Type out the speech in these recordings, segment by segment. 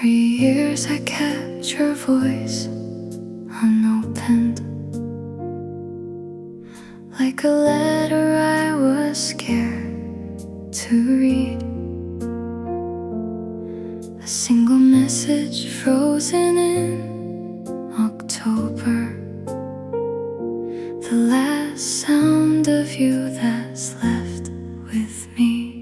For years I kept your voice unopened, like a letter I was scared to read. A single message frozen in October, the last sound of you that's left with me.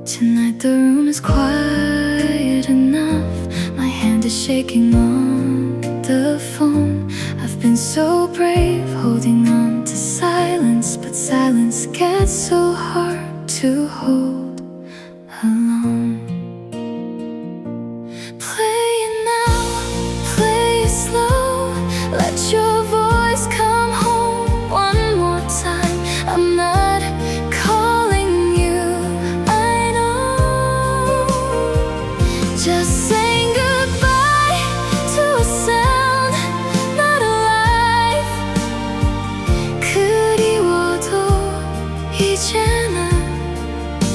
Tonight the room is quiet enough, my hand is shaking on the phone. I've been so brave holding on to silence, but silence gets so hard to hold alone. Play it now, play it slow, let your voice come home one more time. I'm not calling you, I know. Just saying goodbye to a sound not alive. 그리워도 이제는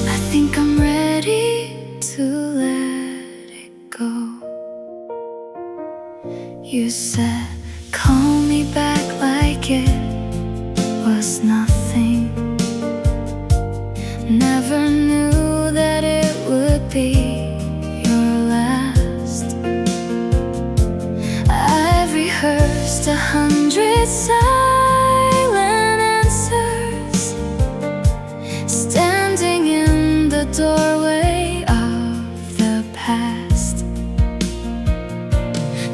I think I'm ready to let it go. You said call me back like it was nothing. Never knew that it would be your last. I've rehearsed 100 silent answers, standing in the doorway of the past.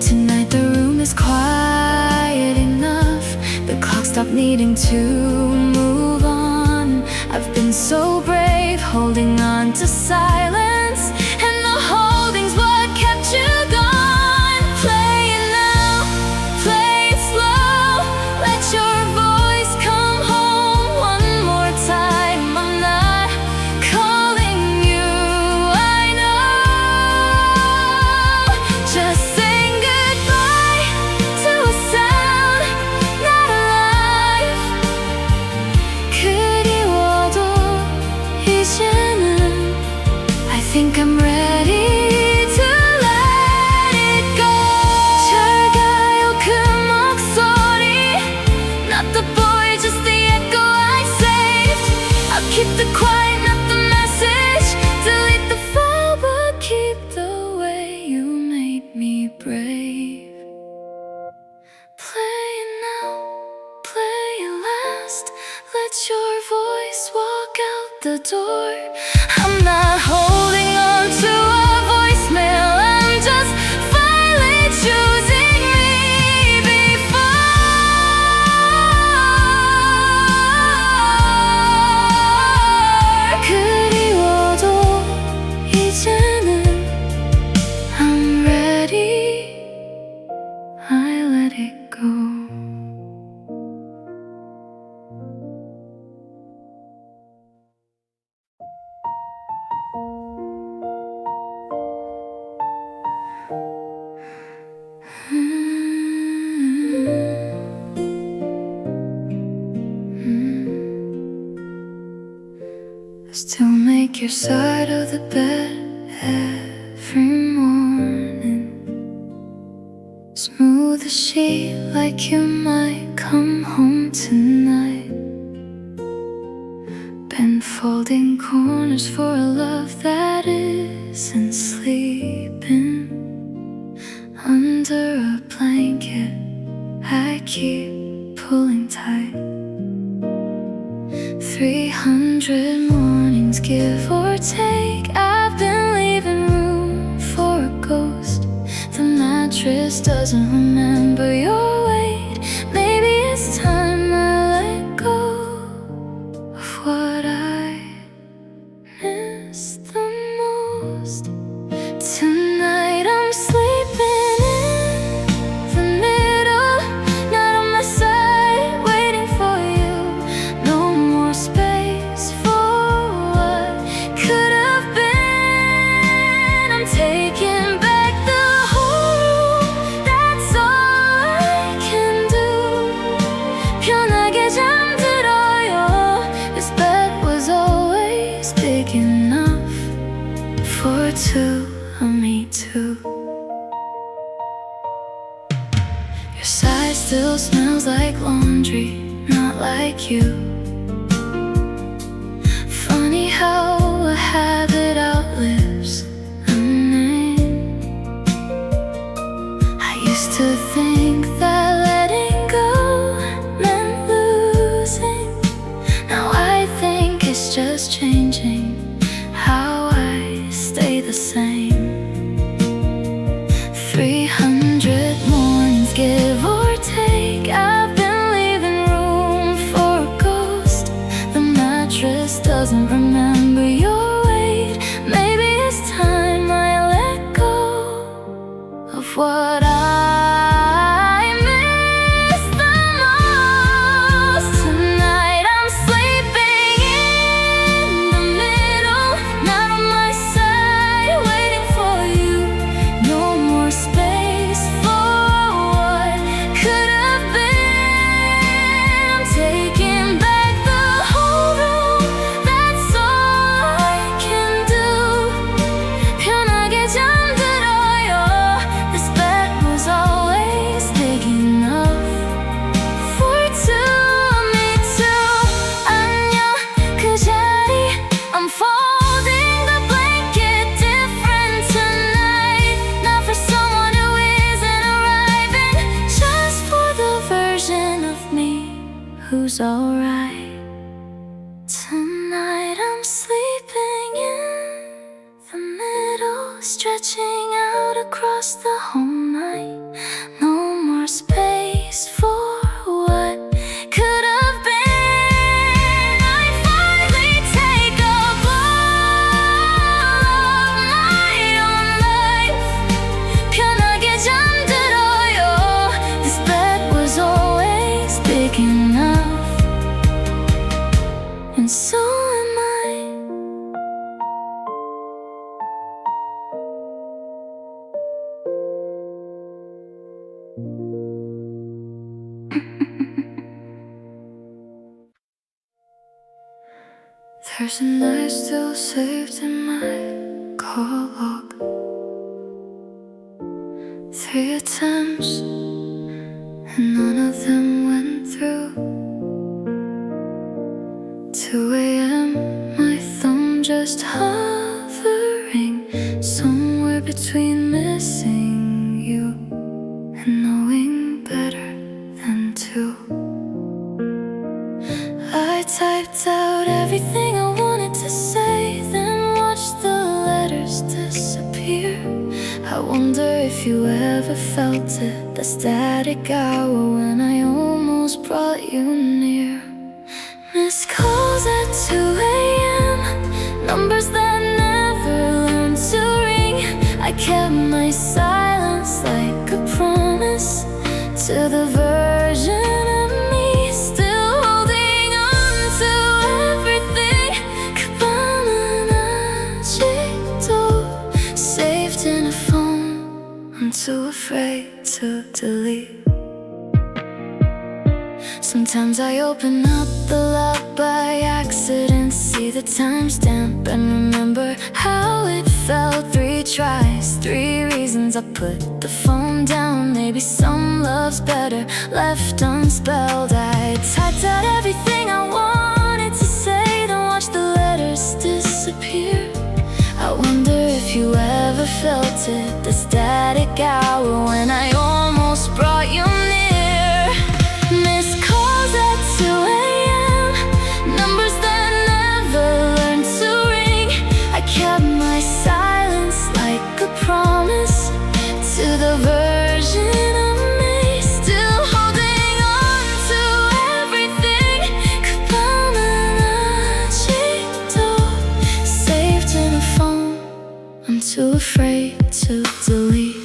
Tonight the room is quiet enough, the clock stopped needing to move on. I've been so brave holding on to silence, and the holding's what kept you gone. Play it now, play it slow, let your voice come home one more time. I'm not calling you, I know. Just saying goodbye to a sound not alive. 그리워도 이제는 I think I'm ready to let it go. 잘 가요 그 목소리, not the boy, just the echo I saved. I'll keep the quiet, not the message. Delete the file, but keep the way you made me brave. Play it now, play it last, let your voice walk out the door. I'm not holding on to a voicemail, I'm just finally choosing me before. 그리워도 이제는 I'm ready, I let it go. I still make your side of the bed every morning, smooth the sheet like you might come home tonight. Been folding corners for a love that isn't sleeping. Under a blanket I keep pulling tight. 300 mornings, give or take, I've been leaving room for a ghost. The mattress doesn't remember your weight. Maybe it's time I let go of what I miss the most. Tonight I'm sleeping in the middle, not on my side, waiting for you. No more space for what could have been. I'm taking back the whole room, that's all I for two, me too. Your side still smells like laundry, not like you. Funny how a habit outlives a name. I used to think that letting go meant losing. Now I think it's just changing how I stay the same. 300 mornings, give or take, I've been leaving room for a ghost. The mattress doesn't remember your weight. Maybe it's time I let go of what I miss the most. Tonight I'm sleeping in the middle, not on my side, waiting for you. No more space for what could have been. I'm taking back the whole room, that's all I can do. 편하게 잠들어요. This bed was always big enough for two, me too. 안녕 그 자리, I'm folding the blanket different tonight. Not for someone who isn't arriving, just for the version of me who's alright. Tonight I'm sleeping in the middle, stretching out across the whole night. No more space for what could have been. I finally take a bowl of my own life. 편하게 잠들어요. This bed was always big enough, and so am I. There's a night still saved in my call log. 3 attempts, and none of them went through. 2 a.m., my thumb just hovering somewhere between missing you and knowing better than to. I typed out everything I wanted to say, then watched the letters disappear. I wonder if you ever felt it, the static hour when I almost brought you near. Missed calls at 2 a.m., numbers that never learned to ring. I kept my silence like a promise to the version of me still holding on to everything. 그밤은 아직도 saved in a phone, I'm too afraid to delete. Sometimes I open up the lock by accident, see the timestamp and remember how it felt. 3 tries, 3 reasons I put the phone down. Maybe some love's better left unspelled. I typed out everything I wanted to say, then watched the letters disappear. I wonder if you ever felt it, the static hour when I almost brought you near. Missed calls at 2 a.m., numbers that never learned to ring. I kept my silence like a promise to the version of me still holding on to everything. 그밤은 아직도 saved in a phone, I'm too afraid to delete.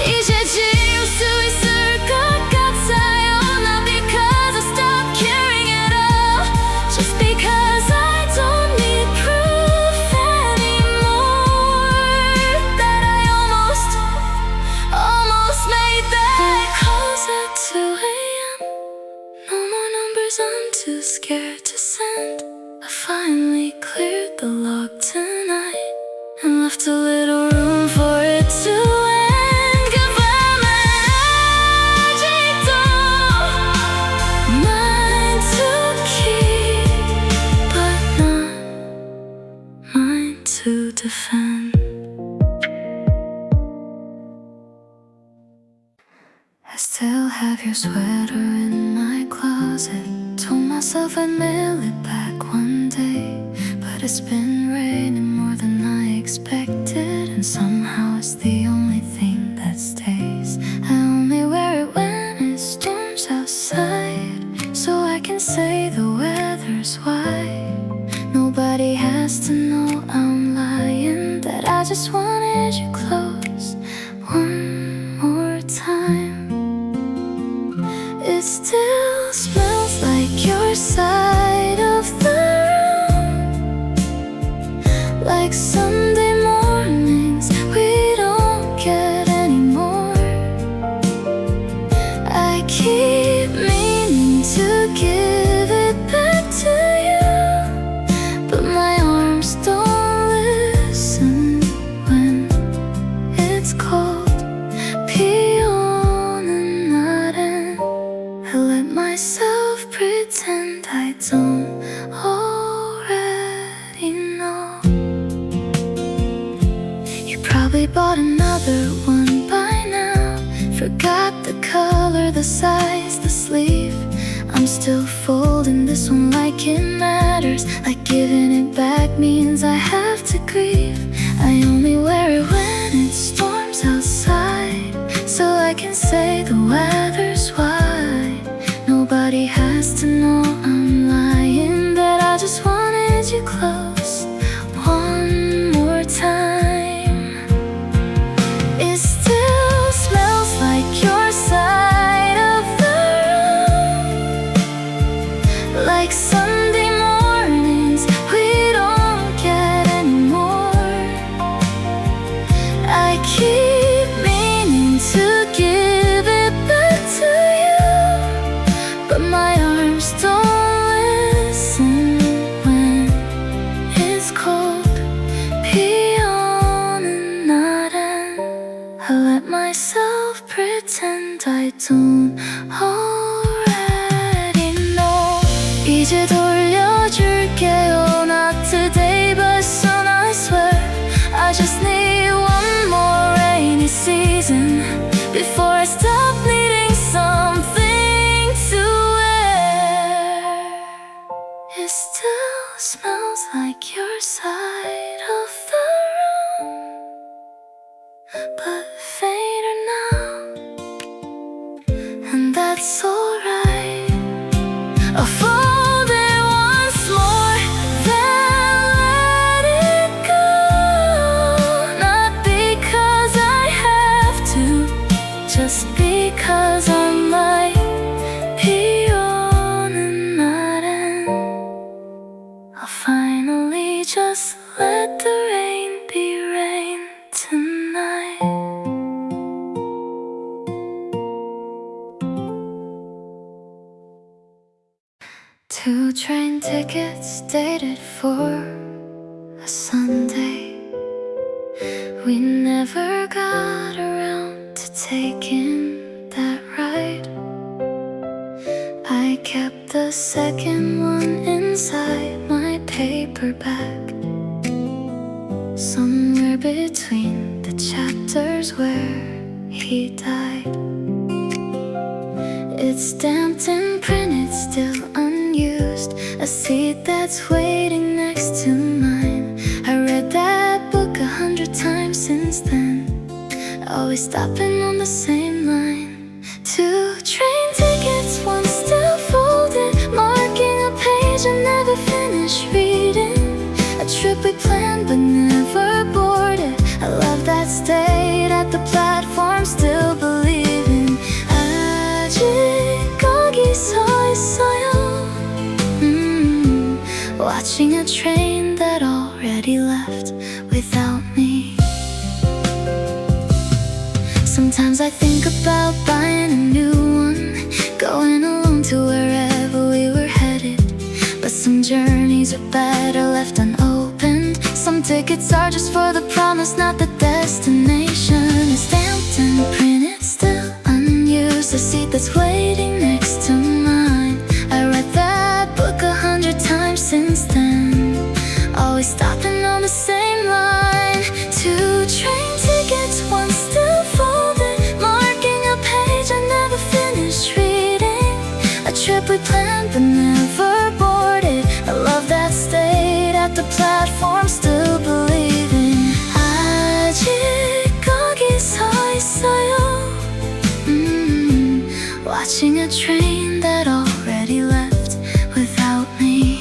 이제 지울 수 있을 것 같아요. Not because I stopped caring at all, just because I don't need proof anymore that I almost made that. Calls at 2 a.m., no more numbers I'm too scared to send. I finally cleared the log. too little room for it to end. Goodbye, magic doll, mine to keep, but not mine to defend. I still have your sweater in my closet. Told myself I'd mail it back one day, but it's been raining more than I expected, and somehow it's the only thing that stays. I only wear it when it storms outside, so I can say the weather's white. Nobody has to know I'm lying, that I just wanted you close one more time. It still smells like your side of the room, like Sunday mornings we don't get anymore. I keep meaning to give it back to you, but my arms don't listen when it's cold. I let myself pretend I don't already know. You probably bought another one by now, forgot the color, the size, the sleeve. I'm still folding this one like it matters, like giving it back means I have to grieve. I only wear it when it storms outside, so I can say the weather's white. Nobody has to know I'm lying, that I just wanted you close one more time. It still smells like your side of the room, like Sunday mornings we don't get anymore. I keep meaning to give it back to you, but my arms don't listen when it's cold. Beyond and not end, I let myself pretend I don't already know. 이제 돌려줄게요, not today but soon I swear. I just need one more rainy season before I stop needing something to wear. It still smells like your side of the room, but fainter now, and that's alright. I'll fold it once more, then let it go. Not because I have to, just because I might be on and not end. I'll finally just let the rain be rain tonight. 2 train tickets dated for a Sunday. We never got around to taking that ride. I kept the second one inside my paper bag, somewhere between the chapters where he died. It's stamped and printed, still unused, a seat that's waiting next to mine. I read that book 100 times since then, always stopping on the same line. 2 train tickets, one still folded, marking a page I never finished reading. A trip we planned but never boarded, a love that stayed at the platform, still believing. 아직 거기 서 있어요. Watching a train that already left without me. Sometimes I think about buying a new one, going alone to wherever we were headed. But some journeys are better left unopened. Some tickets are just for the promise, not the destination. It's stamped and printed, still unused. A seat that's waiting next to mine. I read that book 100 times since then, always stopping on the same line. 2 train tickets, one still folded, marking a page I never finished reading. A trip we planned but never boarded. A love that stayed at the platform, still believing. 아직 거기 서 있어요. Watching a train that already left without me.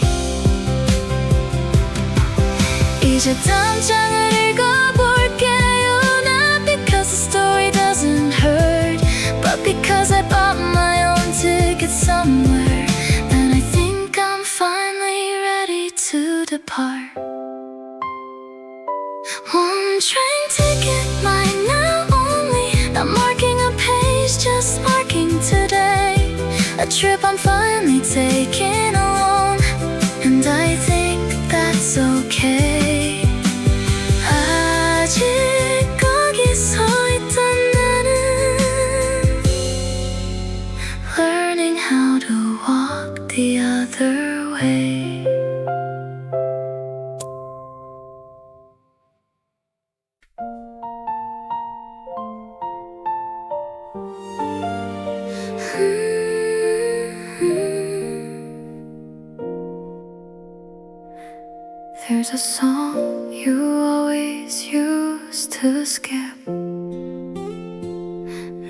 이제 다음 장을 읽어볼게요. Not because the story doesn't hurt, but because I bought my own ticket somewhere. Then I think I'm finally ready to depart. 1 train ticket, mine now only. Not marking a page, just marking today. A trip I'm finally taking alone, and I think that's okay. 아직 거기 서 있던 나는 learning how to walk the other way. There's a song you always used to skip.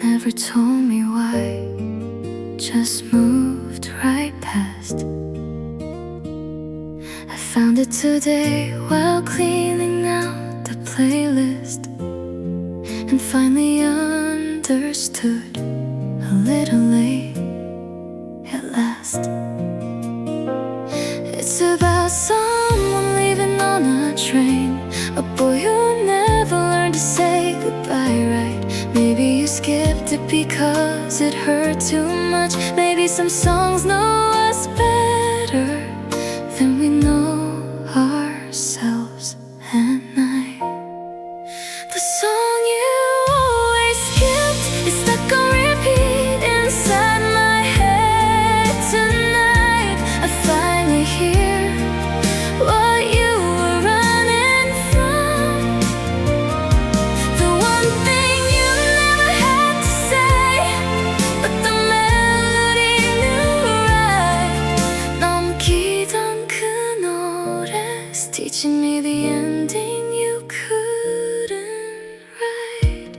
Never told me why, just moved right past. I found it today while cleaning out the playlist, and finally understood, a little late at last. It's about someone leaving on a train, a boy who never learned to say goodbye right. Maybe you skipped it because it hurt too much. Maybe some songs know us better than we know ourselves at night. The song you always skipped is stuck on repeat inside my head tonight. I finally hear what you were running from, the one thing you never had to say, but the melody knew right. 넘기던 그 노래 is teaching me the ending you couldn't write.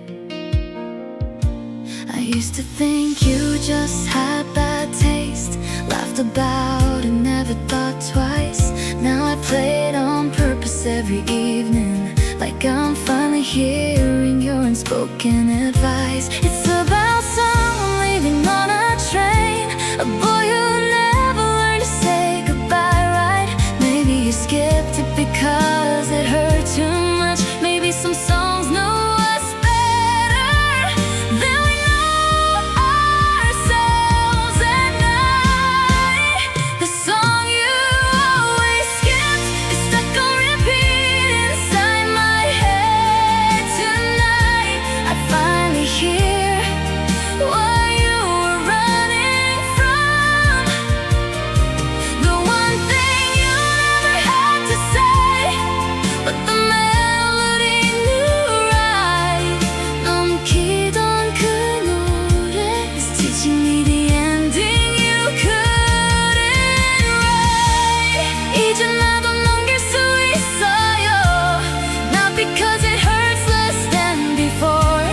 I used to think you just had bad taste, laughed about and never thought twice. Now I play it on purpose every evening, like I'm finally hearing your unspoken advice. It's about someone leaving on a train, a boy who never learned to say goodbye right. Maybe you skipped it because it hurt too much. Maybe some songs know us better than we know ourselves at night. The song you always skipped is stuck on repeat inside my head tonight. I finally hear what you were running from, the one thing you never had to say, but the melody knew right. 넘기던 그 노래 is teaching me the ending you couldn't write. 이제 나도 넘길 수 있어요, not because it hurts less than before,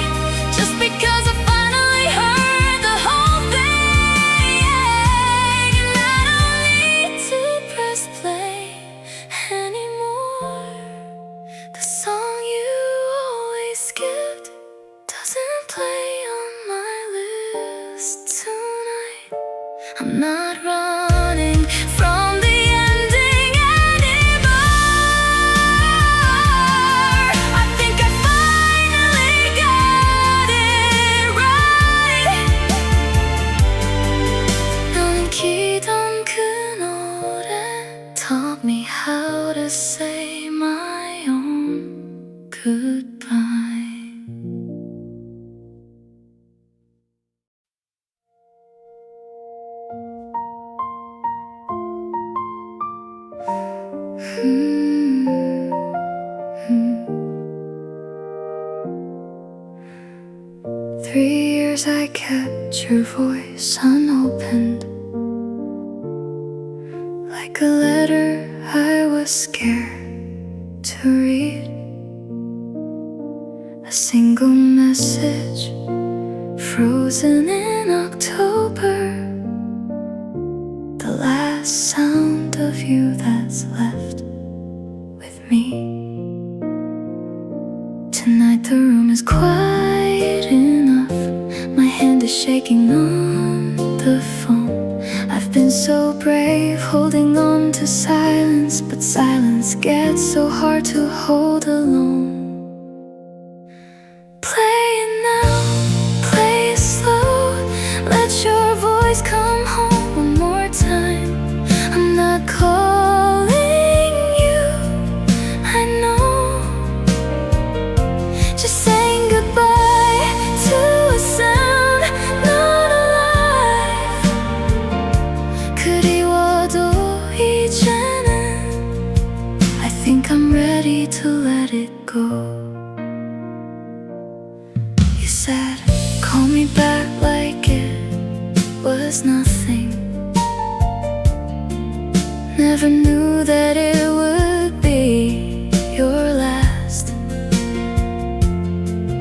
just because I finally heard the whole thing. And I don't need to press play anymore. The song you always skipped doesn't play on my list tonight. I'm not running from the ending anymore. I think I finally got it right. 넘기던 그 노래 taught me how to say my own 3 years I kept your voice unopened, like a letter I was scared to read. A single message frozen in October, the last sound of you that's left with me. Tonight the room is quiet enough, my hand is shaking on the phone. I've been so brave holding on to silence, but silence gets so hard to hold alone. Play it now, play it slow, let your voice come home one more time. I'm not calling you, I know. Just saying goodbye to a sound not alive. 그리워도 이제는 I think I'm ready to let it go. You said, call me back like it was nothing. Never knew that it would be your last.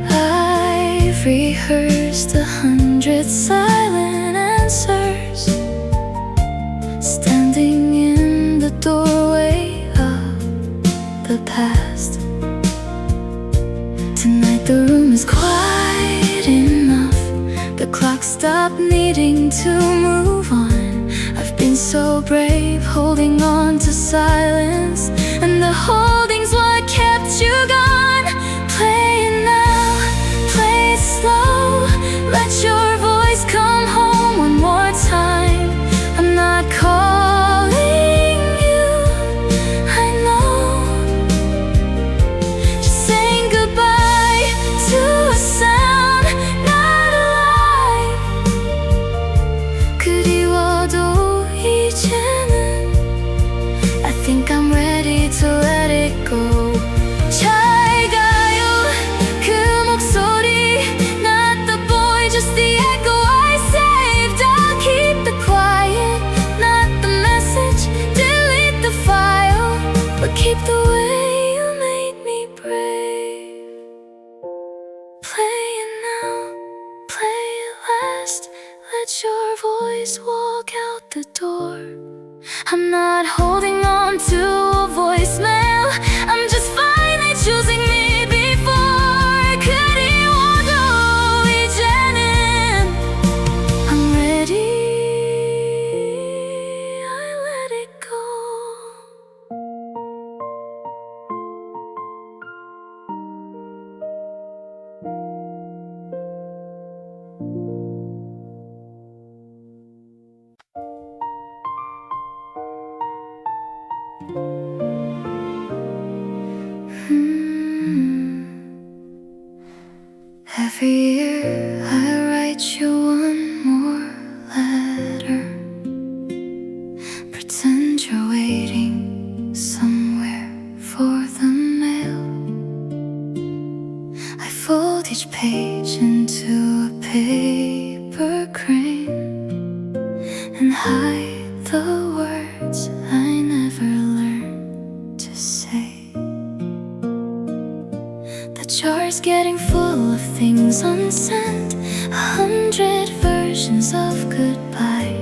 I've rehearsed 100 silent answers, standing in the doorway of the past. Tonight the room is quiet enough, the clock stopped needing to move on. I've been so brave holding on to silence, and the holding's what kept you gone. Play it now, play it slow, let your voice come home one more time. I'm not calling you, I know. Just saying goodbye to a sound not alive. 그리워도 이제는 I think I'm ready to let it go. 잘 가요 그 목소리, not the boy, just the echo I saved. I'll keep the quiet, not the message, delete the file, but keep the way you made me brave. Play it now, play it last, let your voice walk out the door. I'm not holding on to a voicemail, I'm just finally choosing me before. 그리워도 이제는 I'm ready, I let it go. Every year I write you one more letter, pretend you're waiting somewhere for the mail. I fold each page into a paper crane and hide the words I never learned to say. The jar's getting full of things unsent, 100 versions of goodbye.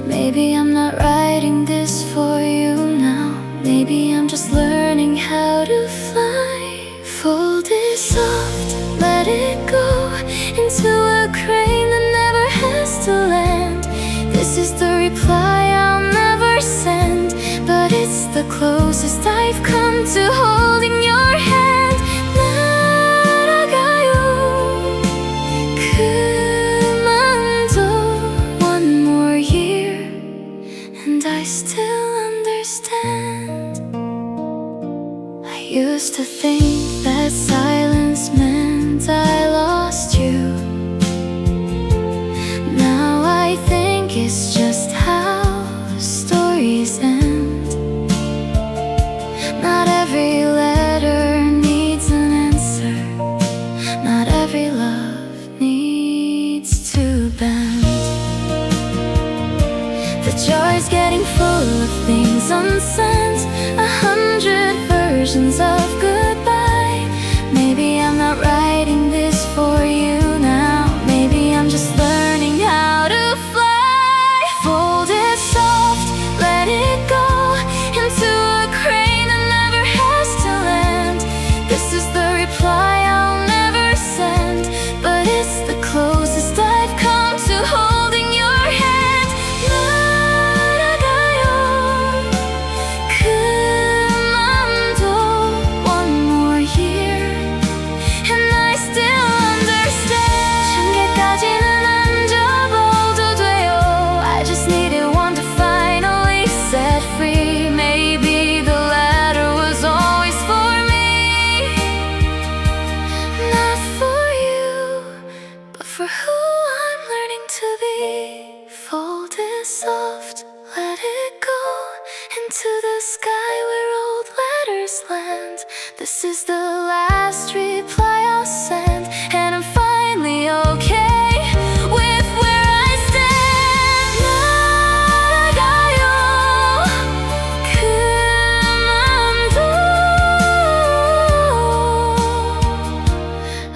Maybe I'm not writing this for you now, maybe I'm just learning how to fly. Fold it soft, let it go into a crane that never has to land. This is the reply I'll never send, but it's the closest I've come to holding your hand. 날아가요 그만둬. One more year and I still understand. I used to think that silence meant I lost you. Now I think it's just how stories end. Not every letter needs an answer, not every love needs is the last reply I'll send, and I'm finally okay with where I stand. 나가요 그만둬.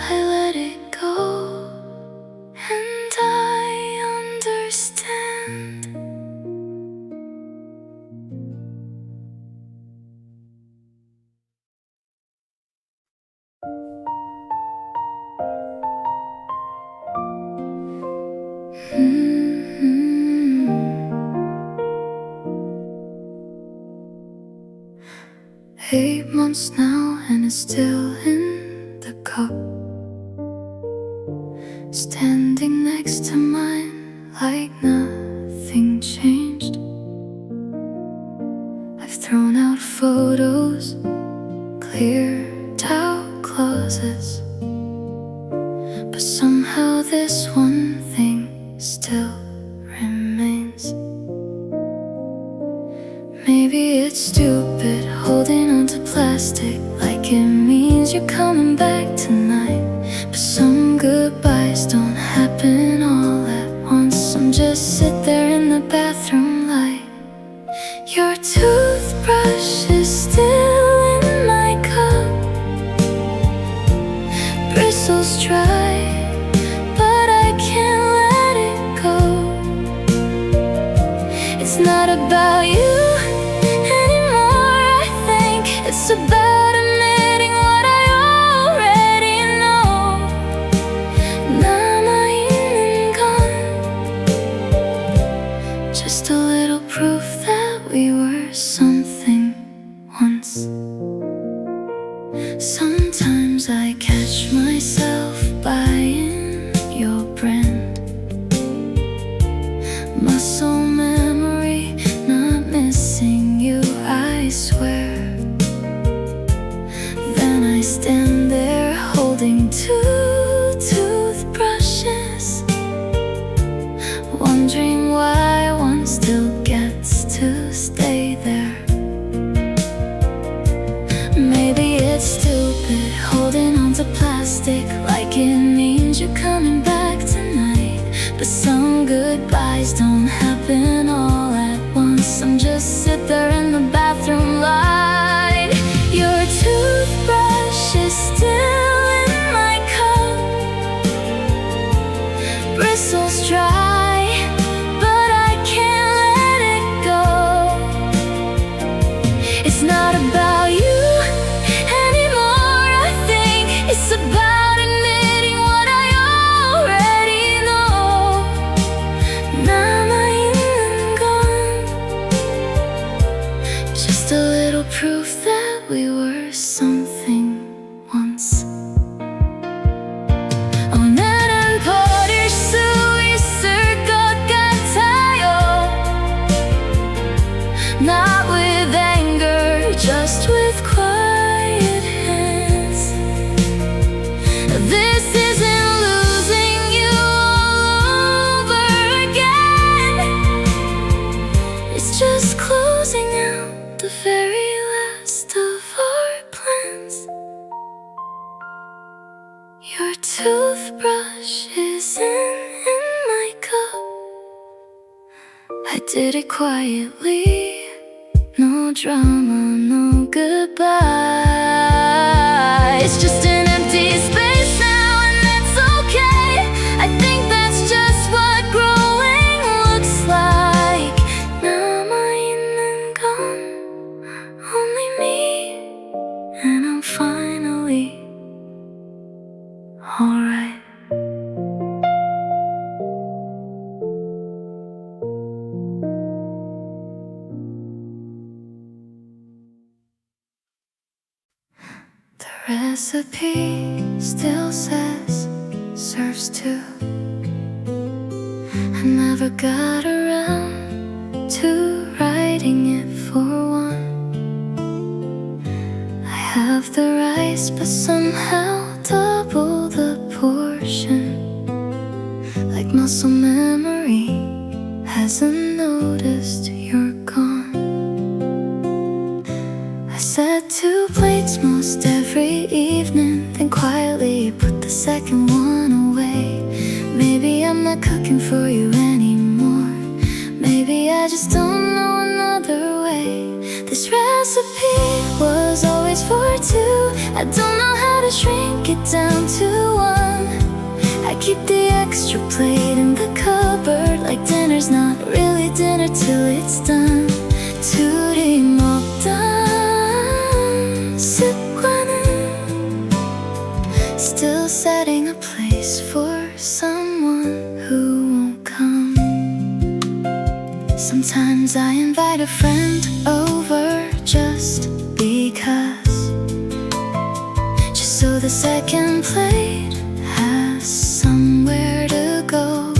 I let it go and I understand. Mm-hmm. 8 months now and it's still in the cup, standing next to mine like nothing changed. I've thrown out photos, cleared out closets, but somehow this one thing still remains. Maybe it's stupid holding on to plastic like it means you're coming back tonight, but some goodbyes don't happen all at once. Some just sit there in the bathroom light. Your toothbrush is still in my cup, bristles dry, but I can't let it go. It's not about you anymore, I think. It's about admitting what I already know. 남아있는 건 just a little proof that we were something once. Sometimes I catch myself buying your brand. Muscle memory, not missing you, I swear. Then I stand there holding 2 toothbrushes, wondering why one still gets to stay there. Maybe it's stupid holding on to plastic like it means you're coming back tonight, but some goodbyes don't happen all at once. Some just sit there in the bathroom light. Your toothbrush is still in my cup, bristles dry, but I can't let it go. It's not about you anymore, I think. It's about admitting what I already know. 남아있는 건 just a little proof that we were something once. 오늘은 버릴 수 있을 것 같아요. Not with anger, just with quiet hands. This isn't losing you all over again. It's just closing out the very last of our plans. Your toothbrush isn't in my cup. I did it quietly. No drama, no goodbye. It's just an empty space now, and it's okay. I think that's just what growing looks like. 남아있는 건 only me, and I'm finally alright. The recipe still says serves 2. I never got around to writing it for 1. I have the rice, but somehow double the portion. Like muscle memory hasn't noticed you're gone. I said 2 plates most every every evening, then quietly put the second one away. Maybe I'm not cooking for you anymore. Maybe I just don't know another way. This recipe was always for two. I don't know how to shrink it down to one. I keep the extra plate in the cupboard, like dinner's not really dinner till it's done. 둘이 먹던 습관은 still setting a place for someone who won't come. Sometimes I invite a friend over just because, just so the second plate has somewhere to go.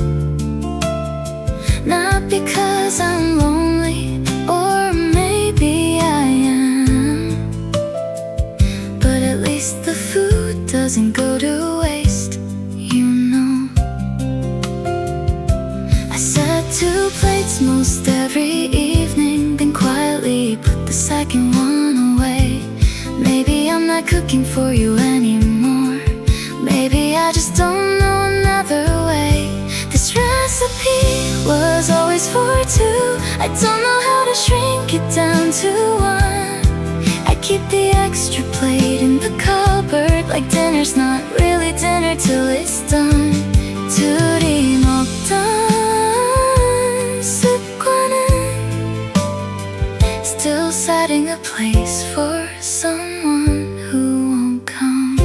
Not because I'm lonely, or maybe I am, but at least the food doesn't go to waste, you know. I set 2 plates most every evening, then quietly put the second one away. Maybe I'm not cooking for you anymore. Maybe I just don't know another way. This recipe was always for two. I don't know how to shrink it down to one. I keep the extra plate in the cupboard, like dinner's not really dinner till it's done. 둘이 먹던 습관은 still setting a place for someone who won't come.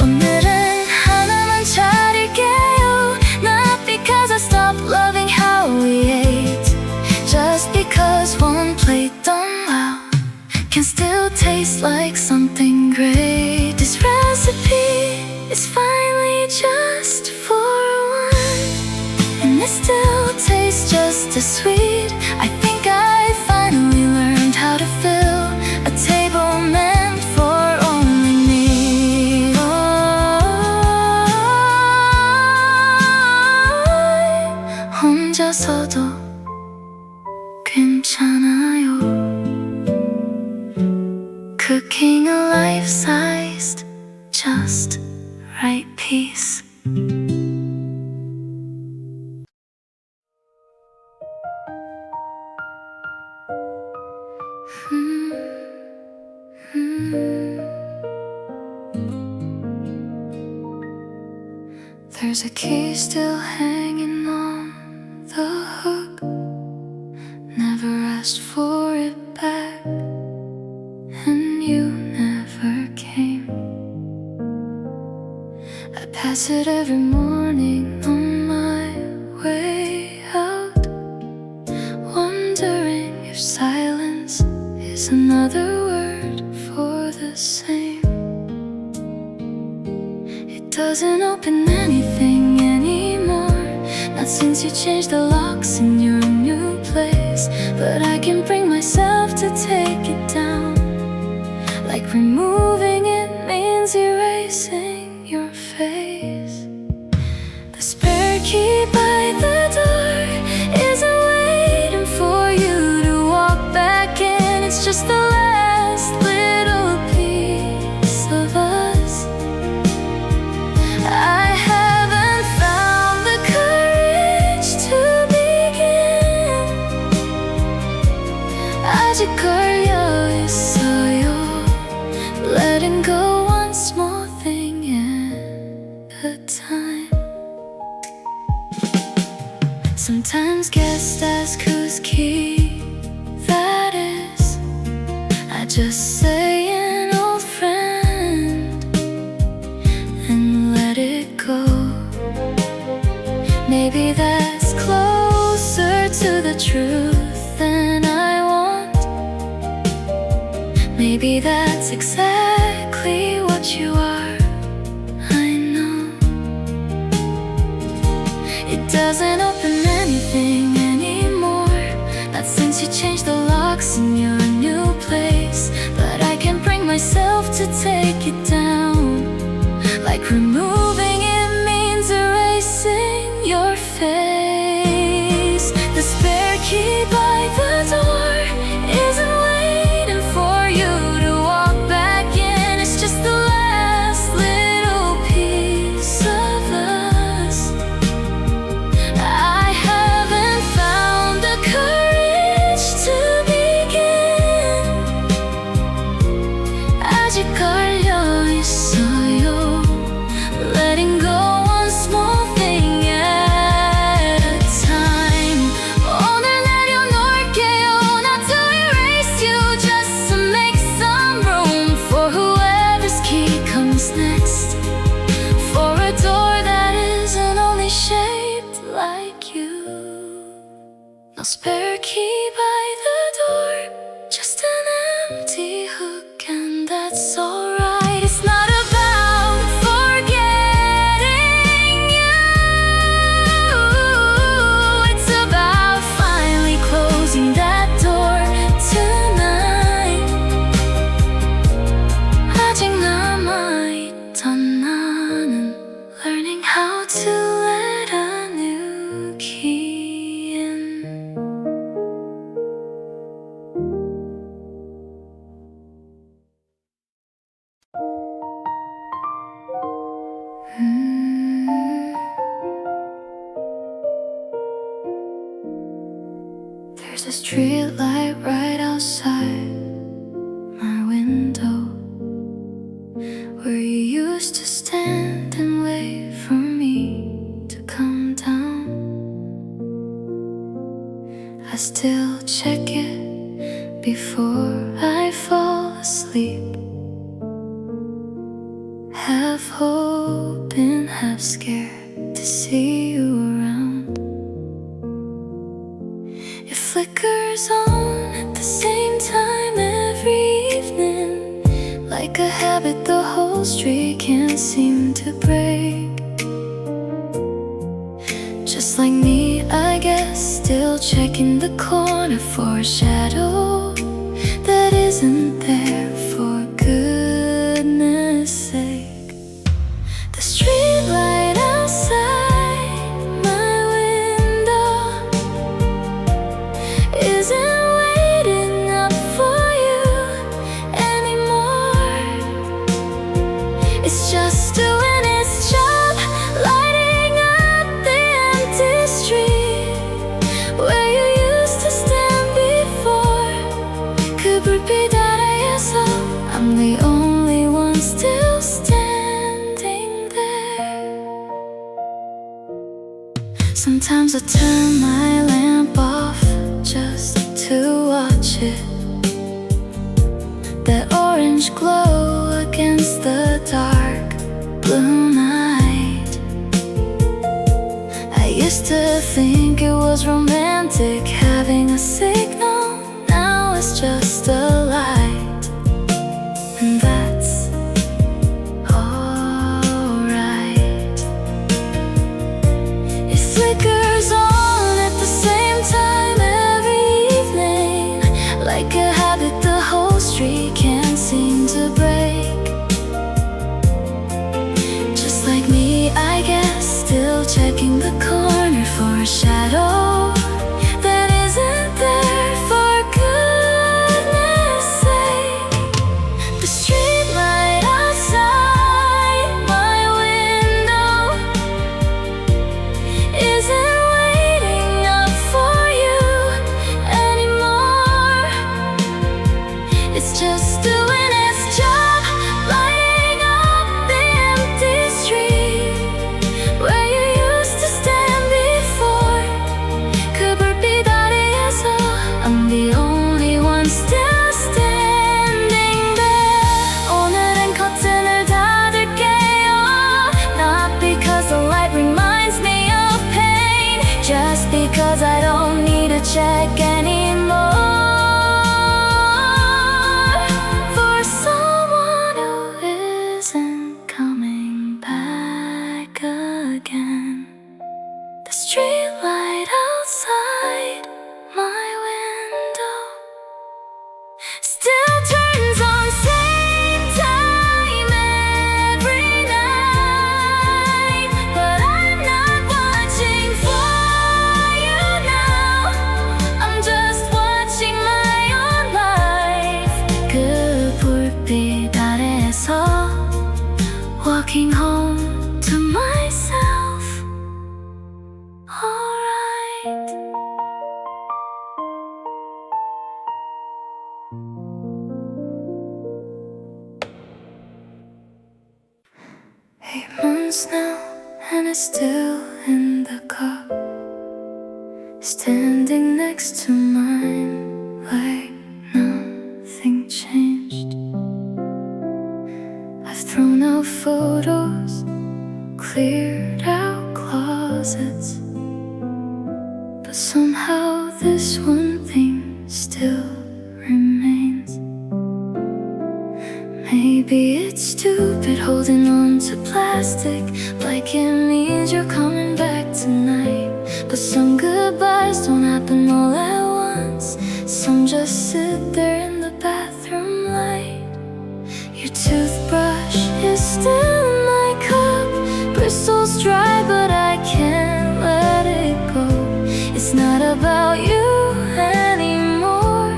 오늘은 하나만 차릴게요. Not because I stopped loving how we ate, just because one plate done well can still taste like something great. This recipe is finally just for one, and it still tastes just as sweet. I think I finally learned how to fill a table meant for only me. 혼자서도 괜찮아요. Cooking a life-sized, just right piece. There's a key still hanging on the hook. Never asked for it back, and you never came. I pass it every morning on my way out, wondering if silence is another word for the same. It doesn't open anything anymore, not since you changed the locks in your new place. But I can bring myself to take it down, like removing it means erasing your face. The spare key by the door isn't waiting for you to walk back in. It's just the last little piece of us. I haven't found the courage to begin. 아직 걸려 있어요. Letting go one small thing at a time. Sometimes guests ask whose key that is. I just say an old friend and let it go. Maybe that's closer to the truth than I want. Maybe that's exactly what you are. I know it doesn't open anything anymore, not since you changed the locks in your new place. But I can bring myself to take it down, like removing it means erasing your face. The spare key by the door isn't waiting for you to walk key by the door, just an empty hook, and that's alright. It's not about forgetting you, it's about finally closing that door tonight. 아직 남아있던 나는 learning how to let a new key in. There's a street light right outside my window, where you used to stand and wait for me to come down. I still check it before I fall asleep, half hoping, half scared to see you around. It flickers on at the same time every evening, like a habit the whole street can't seem to break. Just like me, I guess, still checking the corner for a shadow that isn't there, for goodness sake. The street light outside my window isn't waiting up for you anymore. It's just doing its job, lighting up the empty street where you used to stand before. 그 불빛 아래에서 I'm the only one still standing there. Sometimes I turn my lamp off just to watch it, that orange glow against the dark blue night. I used to think it was romantic having a signal, now it's just a light, and that's alright. It flickers on at the same time every evening, like a habit the whole street can't seem to break. Just like me, I guess, still checking the corner for a shadow that isn't there, for goodness sake. The street light outside my window isn't waiting up for you anymore. It's just doing its job, lighting up the empty street where you used to stand before. 그 불빛 아래에서 I'm the only one still standing there. 오늘은 커튼을 닫을게요, not because the light reminds me of pain, just because I don't need to check anymore. For someone who isn't coming back again. The street light outside my window still turns on same time every night, but I'm not watching for you now, I'm just watching my own life. 그 불빛 아래에서 walking home to myself, alright. Months now, and it's still in the cup, standing next to mine like nothing changed. I've thrown out photos, cleared out closets, but somehow this one thing still remains. Maybe it's stupid holding on to plastic, like it means you're coming back tonight. But some goodbyes don't happen all at once. Some just sit there in the bathroom light. Your toothbrush is still in my cup, bristles dry but I can't let it go. It's not about you anymore.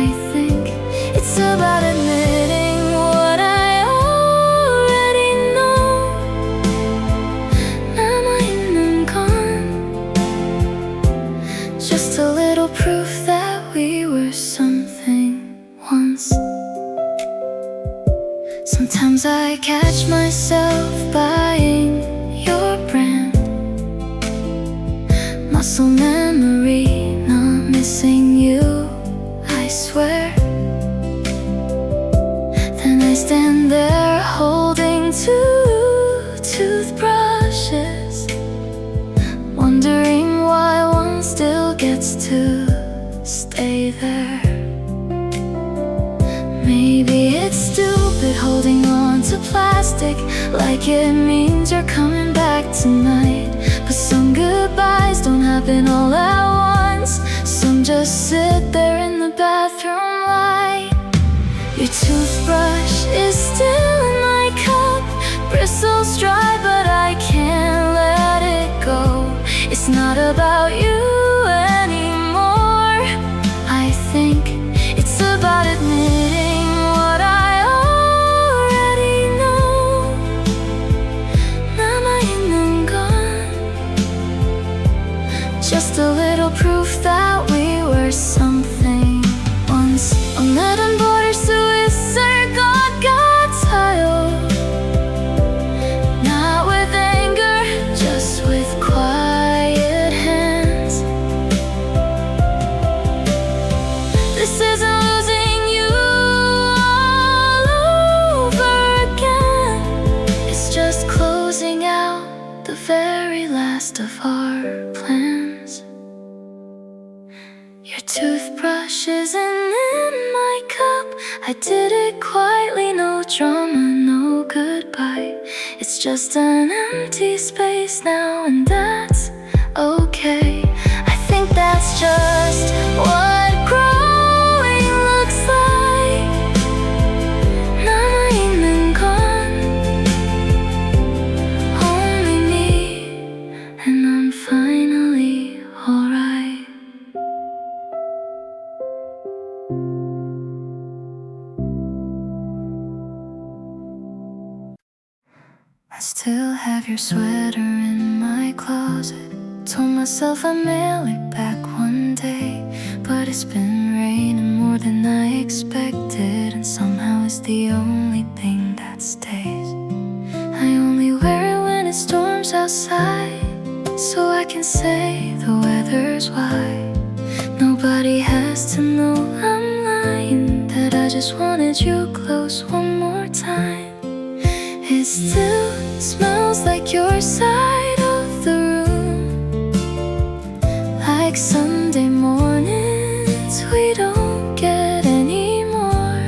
I think it's about admitting what I already know. Now I'm gone. Just a little proof that we were something once. Sometimes I catch myself buying your brand. Muscle memory, not missing you, I swear. Then I stand there holding two toothbrushes, wondering why one still gets to stay there. Maybe it's stupid holding on to plastic, like it means you're coming back tonight. But some goodbyes don't happen all at once. Some just sit there in the bathroom light. Your toothbrush is still in my cup, bristles dry but I can't let it go. It's not about you anymore. I think it's about admitting what I already know. Now I'm gone. Just a little proof that we were something once. On Leaden border Swiss got tiled, not with anger, just with quiet hands. This isn't losing you all over again. It's just closing out the very last of our plans. Your toothbrush isn't in my cup. I did it quietly, no drama, no goodbye. It's just an empty space now, and that's okay. I think that's just what growing looks like. Now I'm gone, only me, and I'm finally alright. I still have your sweater in my closet. Told myself I'd mail it back one day, but it's been raining more than I expected, and somehow it's the only thing that stays. I only wear it when it storms outside, so I can say the weather's wide. Nobody has to know I'm lying, that I just wanted you close one more time. It still smells like your side of the room, like Sunday mornings we don't get anymore.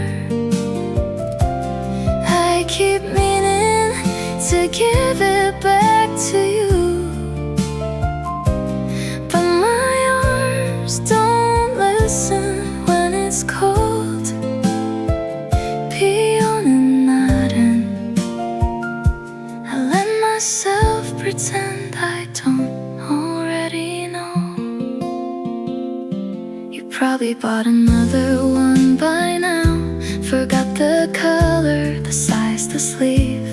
I keep meaning to give it back to you, but my arms don't listen when it's cold. Myself pretend I don't already know. You probably bought another one by now, forgot the color, the size, the sleeve.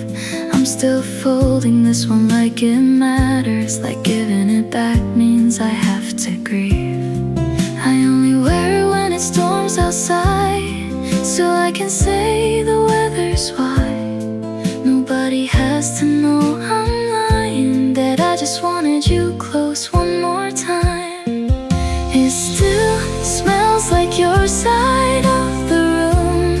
I'm still folding this one like it matters, like giving it back means I have to grieve. I only wear it when it storms outside, so I can say the weather's wide. Nobody has to know I'm lying, that I just wanted you close one more time. It still smells like your side of the room,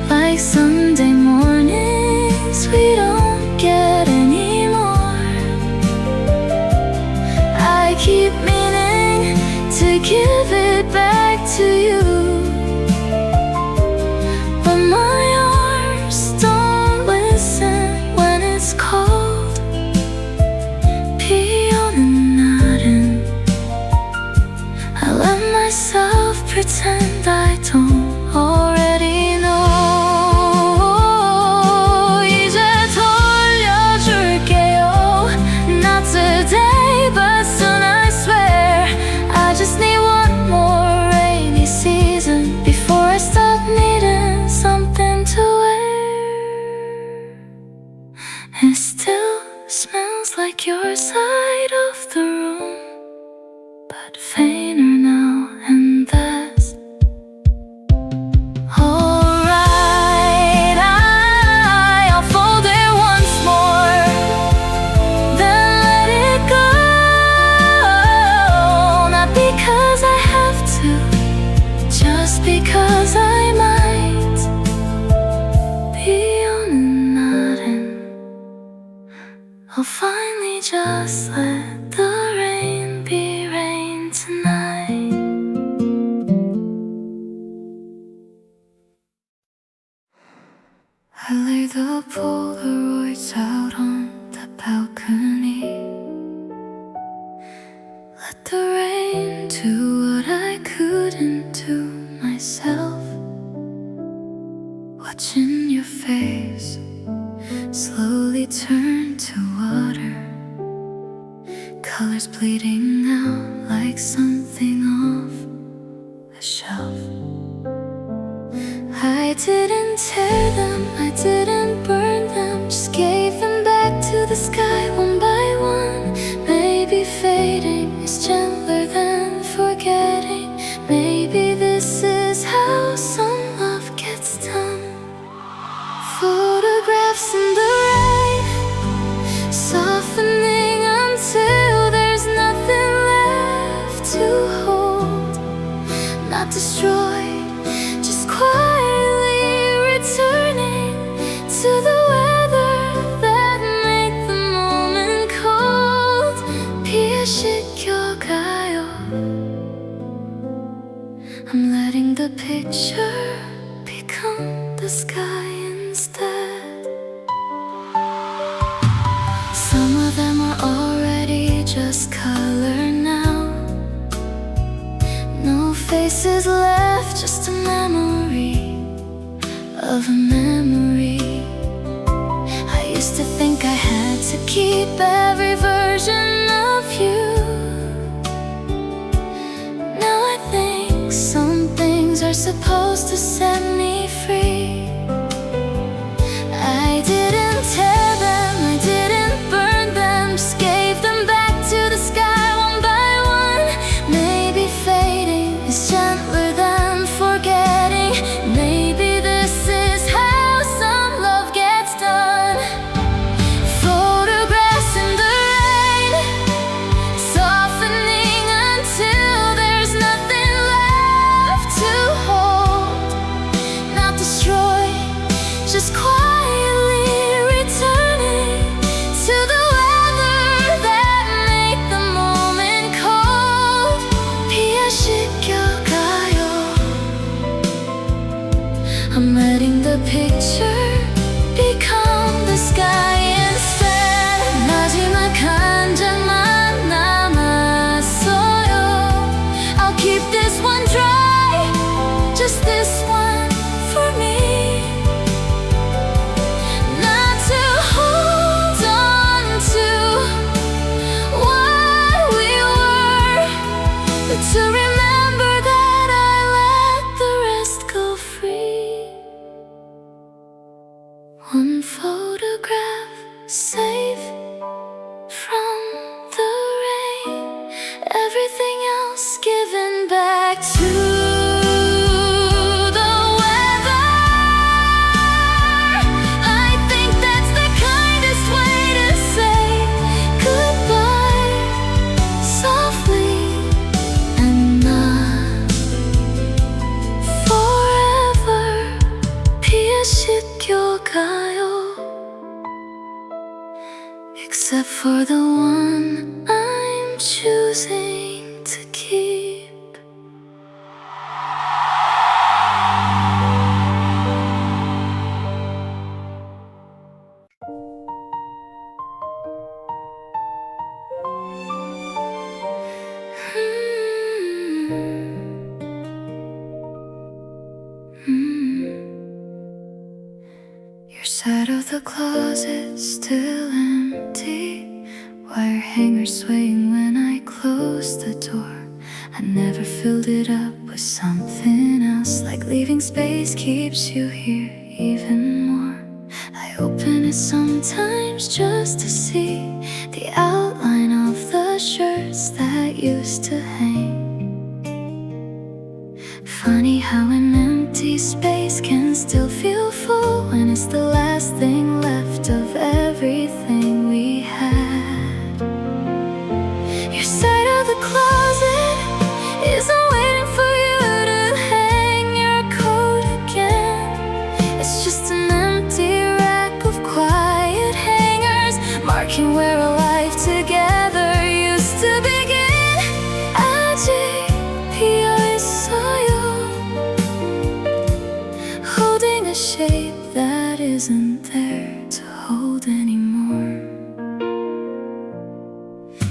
like Sunday mornings we don't get anymore. I keep meaning to give it like your side of the room, but fainter now, and that's alright. I'll fold it once more, then let it go. Not because I have to, just because I might be on and nodding. I'll finally just let the rain be rain tonight. I lay the Polaroids out on the balcony, let the rain do what I couldn't do myself. Watching your face slowly turn to water, colors bleeding out like something off a shelf. I didn't tear them, I didn't burn them, just gave them back to the sky one by one. Maybe fading is gentler than forgetting. Maybe this is how some love gets done. Photographs in the rain, softening until there's nothing left to hold. Not destroyed, just quietly returning to the weather that made the moment cold. 피해시켜가요. I'm letting the picture become the sky instead. Some of them are already just color now. No faces left, just a memory of a memory. I used to think I had to keep every version of you. Now I think some things are supposed to set me free. I didn't tear them, I didn't burn them, just gave them back to the sky one by one. Maybe fading is gentler than forgetting. Maybe this is how some love gets done. Photographs in the rain, softening until there's nothing left to hold. Not destroyed, just quietly returning to the weather that made the moment cold. 피해시켜가요. I'm letting the picture become the sky instead. 마지막 한 장만 남았어요. I'll keep this one dry, just this one for me. Not to hold on to what we were, but to remember that I let the rest go free. One photograph safe from the rain, everything else given back to the weather. I think that's the kindest way to say goodbye, softly and not forever. 피해시켜가요. Except for the one I'm choosing to keep. Your side of the closet still empty, wire hanger swaying when I close the door. I never filled it up with something else, like leaving space keeps you here even more. I open it sometimes just to see the out used to hang. Funny how an empty space can still feel full when it's the last thing left of everything we had. Your side of the closet isn't waiting for you to hang your coat again. It's just an empty rack of quiet hangers, marking where a life together used to begin. Holding a shape that isn't there to hold anymore.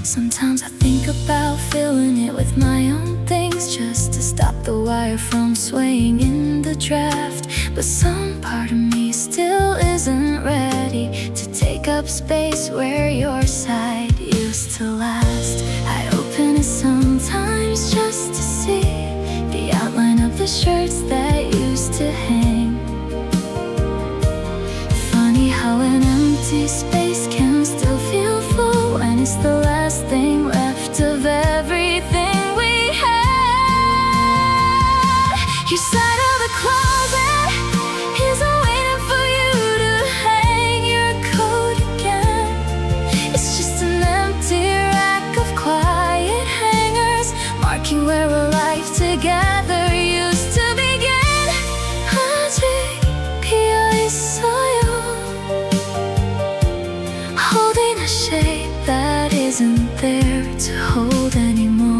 Sometimes I think about filling it with my own things, just to stop the wire from swaying in the draft. But some part of me still isn't ready to take up space where your side used to last. I open it sometimes just to see the outline of the shirts that used to hang. Funny how an empty space can still feel full when it's the last thing left of everything we had. Your side of the closet isn't waiting for you to hang your coat again. It's just an empty rack of quiet hangers, marking where a life together used to begin. Holding a shape that isn't there to hold anymore.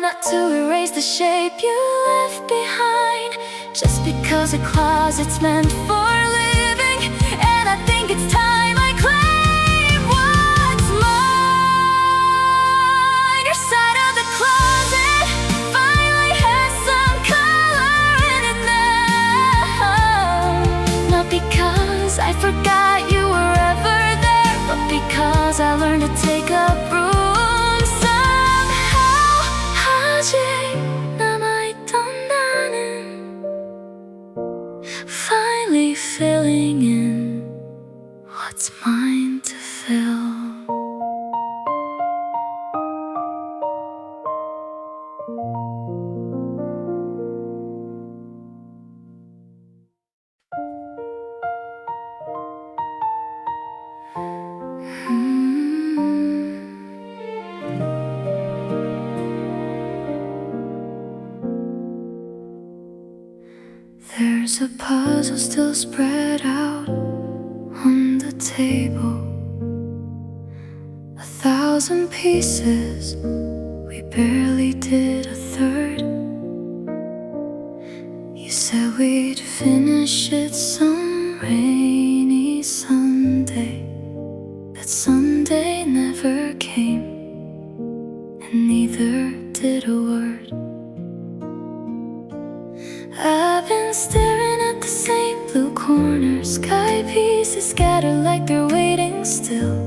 Not to erase the shape you left behind, just because a closet's meant for living. And I think it's time I claim what's mine. Your side of the closet finally has some color in it now. Not because I forgot you were ever there, but because I learned to take up room somehow. Finally filling in what's mine to fill. There's a puzzle still spread out on the table, 1,000 pieces, we barely did a third. You said we'd finish it some rainy Sunday. That Sunday never came, and neither did a word. I've been staring at the same blue corner, sky pieces scattered like they're waiting still.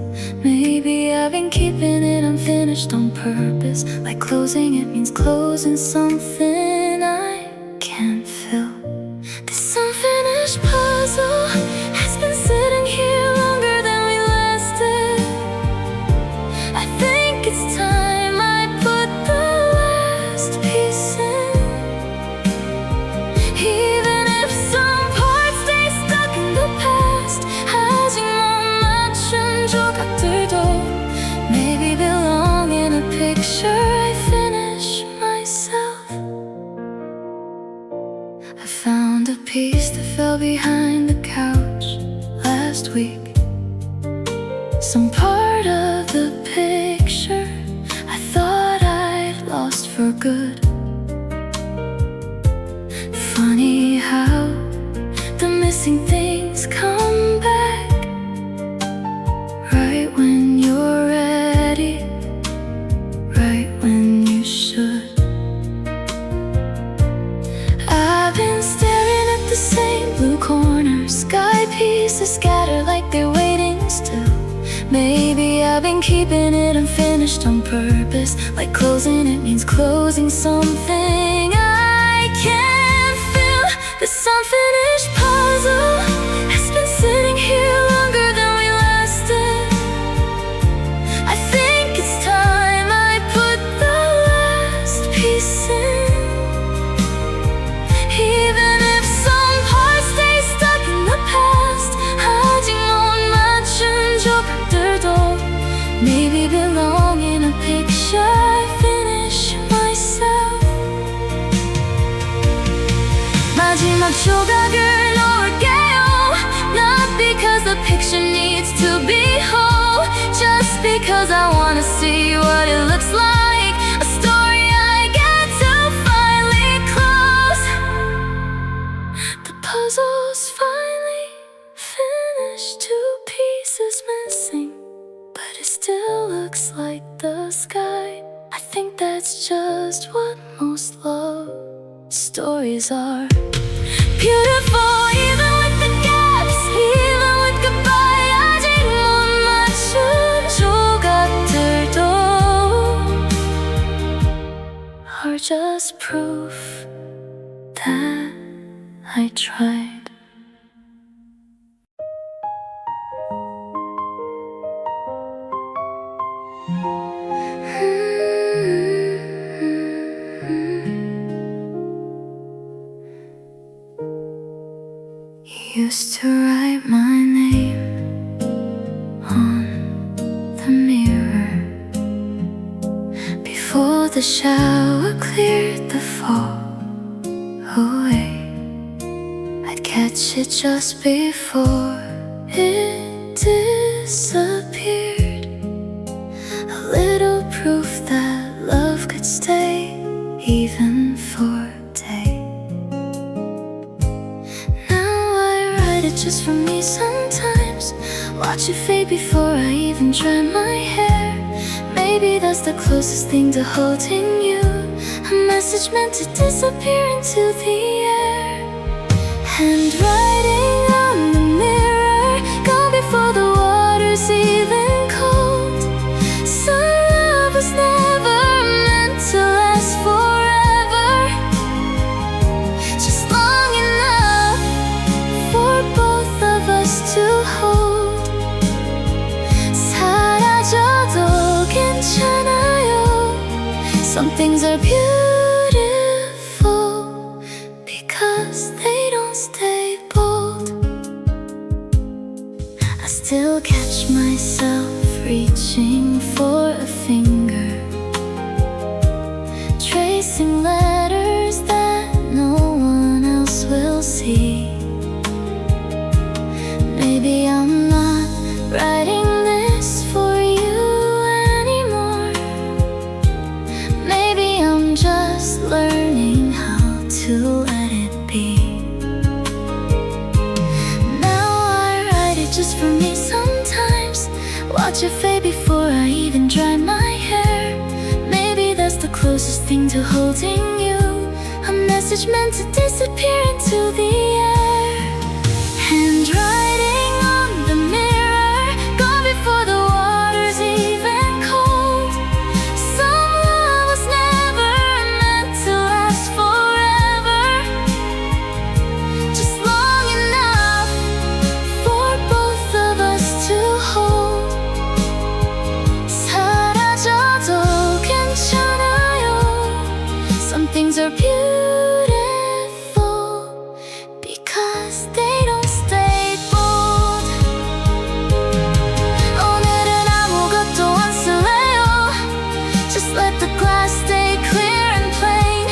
Maybe I've been keeping it unfinished on purpose, like closing it means closing something I can't fill. This unfinished puzzle has been sitting here longer than we lasted. I think it's time I put the last piece in. Even if some parts stay stuck in the past, 아직 못 맞춘 조각들도 maybe belong in a picture I finish myself. I found a piece that fell behind the couch last week, some part of the picture I thought I'd lost for good. Funny how the missing things come back right when you're ready, right when you should. I've been staring at the same blue corner, sky pieces scattered like they're waiting still. Maybe I've been keeping it unfinished on purpose, like closing it means closing something I can't. This unfinished puzzle has been sitting here long pieces. Even if some parts stay stuck in the past, 아직 못 맞춘 좁들도 maybe belong in a picture I finish myself. 마지막 조각을 놓을게요. Not because the picture needs to be whole, just because I wanna see what it looks like. A story I get to finally close. The puzzle's finally finished, 2 pieces missing, but it still looks like the sky. I think that's just what most love stories are. Beautiful even with the gaps, even with goodbye. 아직 못 맞춘 조각들도 are just proof that I tried. You used to write my name on the mirror before the shower cleared the fall away. I'd catch it just before it disappeared. A little proof that love could stay even for a day. Just for me sometimes, watch it fade before I even dry my hair. Maybe that's the closest thing to holding you, a message meant to disappear into the air. Handwriting on the mirror, gone before the water's even cold. Some love was never meant to last forever, just long enough for both of us to hold. 사라져도 괜찮아요. Some things are beautiful because they don't stay bold. I still catch myself reaching for a finger, tracing letters that no one else will see. Maybe I'm not writing this for you anymore. Maybe I'm just learning how to let it be. Now I write it just for me sometimes, watch it fade before I even dry my hair. Maybe that's the closest thing to holding you, a message meant to disappear into the air. Handwriting on the mirror, gone before the water's even cold. Some love was never meant to last forever, just long enough for both of us to hold. 사라져도 괜찮아요. Some things are beautiful because they don't stay bold. 오늘은 아무것도 안 쓸래요. Just let the glass stay clear and plain.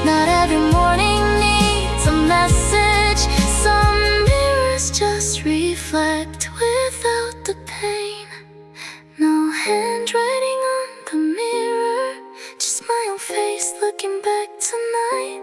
Not every morning needs a message. Some mirrors just reflect without the pain. No handwriting on the mirror, just my own face looking back tonight.